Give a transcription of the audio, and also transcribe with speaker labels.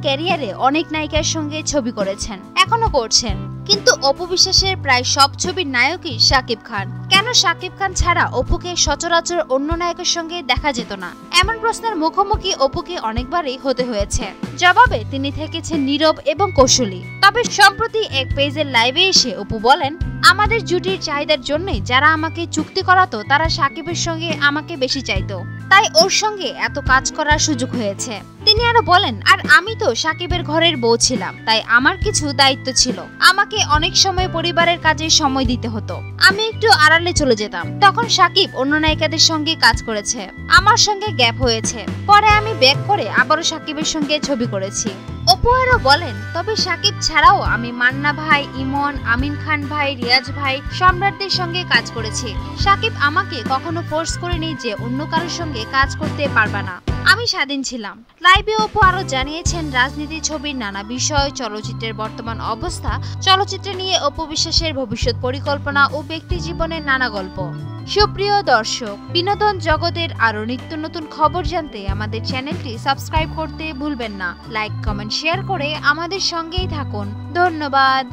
Speaker 1: ক্যারিয়ারে অনেক নায়িকার সঙ্গে ছবি করেছেন, এখনো করছেন, কিন্তু অপু বিশ্বাসের প্রায় সব ছবির নায়কই শাকিব খান। কেন শাকিব খান ছাড়া অপুকে সচরাচর অন্য নায়কের সঙ্গে দেখা যেত না? এমন প্রশ্নের মুখোমুখি অপুকে অনেকবারই হতে হয়েছে। জবাবে তিনি থেকেছেন নীরব এবং কৌশলী। তবে সম্প্রতি এক পেজের লাইভে এসে অপু বলেন, আমাদের জুটির চাহিদার জন্যই যারা আমাকে চুক্তি করাতো তারা শাকিবের সঙ্গে আমাকে বেশি চাইতো, তাই ওর সঙ্গে এত কাজ করার সুযোগ হয়েছে। তিনি আরো বলেন, আর আমি তো শাকিবের ঘরের বউ ছিলাম, তাই আমার কিছু দায়িত্ব ছিল। আমাকে অনেক সময় পরিবারের কাজে সময় দিতে হতো, আমি একটু আড়ালে চলে যেতাম। তখন শাকিব অন্য নায়িকাদের সঙ্গে কাজ করেছে, আমার সঙ্গে গ্যাপ হয়েছে, পরে আমি ব্যাক করে আবারও শাকিবের সঙ্গে ছবি করেছি। অপু আরো বলেন, তবে শাকিব ছাড়াও আমি মান্না ভাই, ইমন, আমিন খান ভাই, রিয়াজ ভাই, সম্রাটদের সঙ্গে কাজ করেছি। শাকিব আমাকে কখনো ফোর্স করেনি যে অন্য কারোর সঙ্গে কাজ করতে পারবা না, আমি স্বাধীন ছিলাম। লাইভে অপু আরো জানিয়েছেন রাজনীতি, ছবির নানা বিষয়, চলচ্চিত্রের বর্তমান অবস্থা, চলচ্চিত্র নিয়ে অপু বিশ্বাসের ভবিষ্যৎ পরিকল্পনা ও ব্যক্তি জীবনের নানা গল্প। সুপ্রিয় দর্শক, বিনোদন জগতের আরো নিত্য নতুন খবর জানতে আমাদের চ্যানেলটি সাবস্ক্রাইব করতে ভুলবেন না। লাইক, কমেন্ট, শেয়ার করে আমাদের সঙ্গেই থাকুন। ধন্যবাদ।